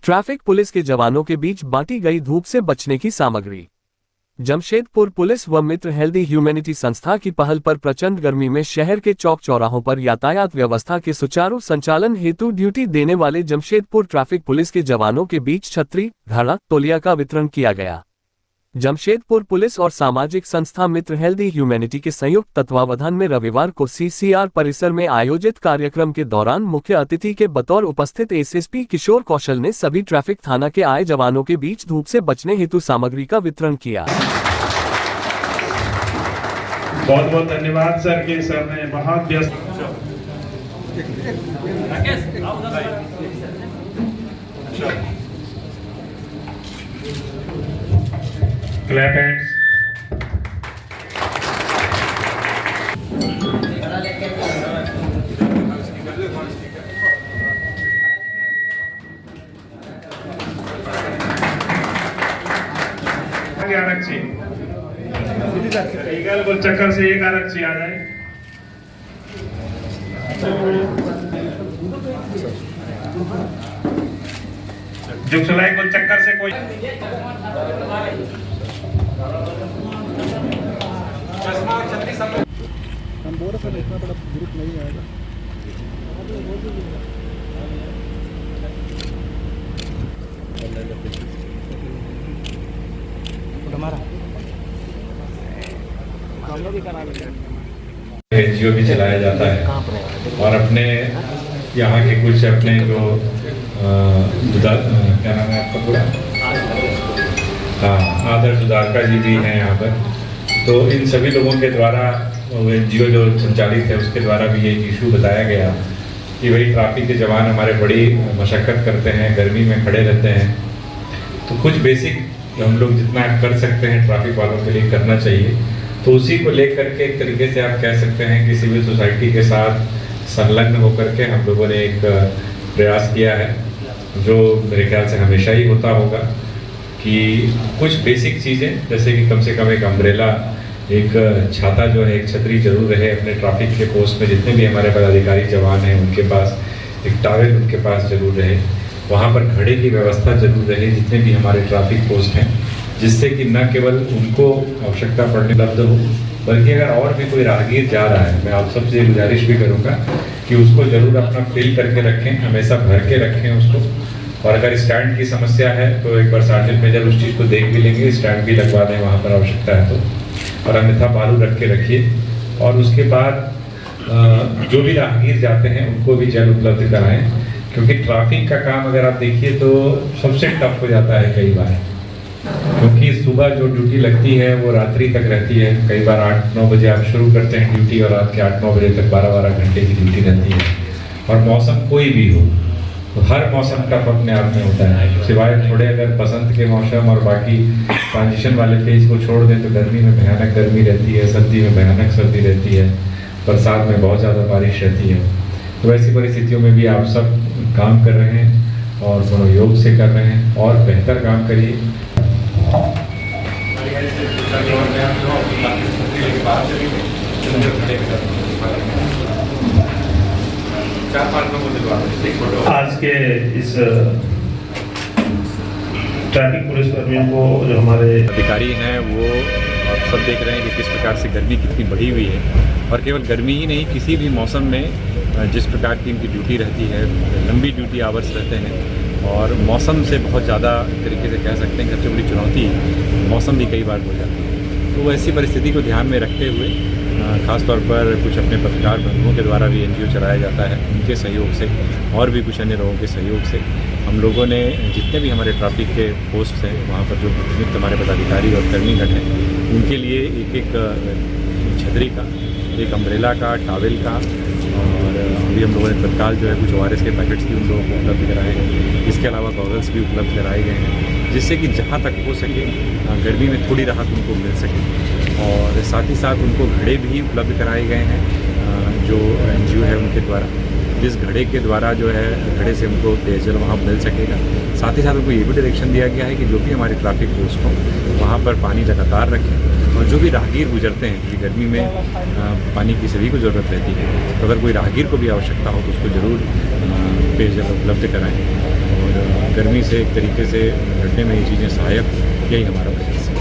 Traffic police के जवानों के बीच बांटी गई धूप से बचने की सामग्री। जमशेदपुर पुलिस व मित्र हेल्दी ह्यूमैनिटी संस्था की पहल पर प्रचंड गर्मी में शहर के चौक चौराहों पर यातायात व्यवस्था के सुचारू संचालन हेतु ड्यूटी देने वाले जमशेदपुर ट्रैफिक पुलिस के जवानों के बीच छतरी, घड़ा, तौलिया का वितरण किया गया। जमशेदपुर पुलिस और सामाजिक संस्था मित्र हेल्दी ह्यूमैनिटी के संयुक्त तत्वावधान में रविवार को सीसीआर परिसर में आयोजित कार्यक्रम के दौरान मुख्य अतिथि के बतौर उपस्थित एसएसपी किशोर कौशल ने सभी ट्रैफिक थाना के आए जवानों के बीच धूप से बचने हेतु सामग्री का वितरण किया। बहुत बहुत धन्यवाद सर के सर ने बहुत व्यस्त क्लैप हैंड्स। आरक्षी गोल चक्कर से एक आरक्षी आ जाए। जुगसलाई गोल चक्कर से कोई हम बोल रहे इतना बड़ा ग्रुप नहीं आएगा। एनजीओ भी चलाया जाता है और अपने यहाँ के कुछ अपने जो क्या नाम है आपका पूरा, हाँ, आदर्श सुधारका जी भी हैं यहाँ पर। तो इन सभी लोगों के द्वारा एनजीओ जो संचालित है उसके द्वारा भी ये इशू बताया गया कि भाई ट्रैफिक के जवान हमारे बड़ी मशक्क़त करते हैं, गर्मी में खड़े रहते हैं, तो कुछ बेसिक हम लोग जितना कर सकते हैं ट्रैफिक वालों के लिए करना चाहिए। तो उसी को लेकर के एक तरीके से आप कह सकते हैं कि सिविल सोसाइटी के साथ संलग्न होकर के हम लोगों ने एक प्रयास किया है, जो मेरे ख्याल से हमेशा ही होता होगा कि कुछ बेसिक चीज़ें जैसे कि कम से कम एक अम्ब्रेला, एक छाता जो है, एक छतरी जरूर रहे अपने ट्रैफिक के पोस्ट में। जितने भी हमारे पदाधिकारी जवान हैं उनके पास एक टॉवेल उनके पास जरूर रहे, वहाँ पर घड़े की व्यवस्था जरूर रहे जितने भी हमारे ट्रैफिक पोस्ट हैं, जिससे कि न केवल उनको आवश्यकता पड़ने उपलब्ध हो, बल्कि अगर और भी कोई राहगीर जा रहा है, मैं आप सबसे गुजारिश भी करूँगा कि उसको जरूर अपना फिल करके रखें, हमेशा भर के रखें उसको। और अगर स्टैंड की समस्या है तो एक बार सार्जेंट मेजर उस चीज़ को देख भी लेंगे, स्टैंड भी लगवा दें वहाँ पर आवश्यकता है तो, और अन्यथा बालू रख के रखिए। और उसके बाद जो भी राहगीर जाते हैं उनको भी जल उपलब्ध कराएं, क्योंकि ट्रैफिक का काम अगर आप देखिए तो सबसे टफ हो जाता है कई बार, क्योंकि सुबह जो ड्यूटी लगती है वो रात्रि तक रहती है। कई बार 8-9 बजे आप शुरू करते हैं ड्यूटी और रात के 8-9 बजे तक 12-12 घंटे की ड्यूटी रहती है। और मौसम कोई भी हो तो हर मौसम टफ अपने आप में होता है, सिवाय थोड़े अगर बसंत के मौसम और बाकी ट्रांजिशन वाले फेज को छोड़ दें तो गर्मी में भयानक गर्मी रहती है, सर्दी में भयानक सर्दी रहती है, बरसात में बहुत ज़्यादा बारिश रहती है। तो ऐसी परिस्थितियों में भी आप सब काम कर रहे हैं और मनोयोग से कर रहे हैं और बेहतर काम करिए। आज के इस ट्रैफिक पुलिस कर्मियों को जो हमारे अधिकारी हैं वो आप सब देख रहे हैं कि किस प्रकार से गर्मी कितनी बढ़ी हुई है। और केवल गर्मी ही नहीं, किसी भी मौसम में जिस प्रकार की इनकी ड्यूटी रहती है, लंबी ड्यूटी आवर्स रहते हैं और मौसम से बहुत ज़्यादा तरीके से कह सकते हैं सबसे बड़ी चुनौती मौसम भी कई बार हो जाती है। तो ऐसी परिस्थिति को ध्यान में रखते हुए ख़ासतौर पर कुछ अपने पत्रकार बंधुओं के द्वारा भी एनजीओ चलाया जाता है, उनके सहयोग से और भी कुछ अन्य लोगों के सहयोग से हम लोगों ने जितने भी हमारे ट्रैफिक के पोस्ट हैं वहाँ पर जो प्रतिनिधित्व हमारे पदाधिकारी और कर्मीगण हैं उनके लिए एक छतरी का, एक अम्ब्रेला का, टॉवेल का, और अभी हम लोगों ने तत्काल जो है कुछ ORS के पैकेट्स भी उन लोगों को उपलब्ध कराए हैं। इसके अलावा गॉगल्स भी उपलब्ध कराए गए हैं, जिससे कि जहाँ तक हो सके गर्मी में थोड़ी राहत उनको मिल सके। और साथ ही साथ उनको घड़े भी उपलब्ध कराए गए हैं जो एनजीओ है उनके द्वारा, जिस घड़े के द्वारा जो है घड़े से उनको पेयजल वहाँ मिल सकेगा। साथ ही साथ उनको ये भी डायरेक्शन दिया गया है कि जो भी हमारे ट्रैफिक पोस्ट हों वहाँ पर पानी लगातार रखें, और जो भी राहगीर गुजरते हैं, क्योंकि गर्मी में पानी की सभी को ज़रूरत रहती है, तो अगर कोई राहगीर को भी आवश्यकता हो तो उसको ज़रूर पेयजल उपलब्ध कराएँ। और और गर्मी से एक तरीके से लड़ने में ये चीज़ें सहायक, यही हमारा प्रयास है।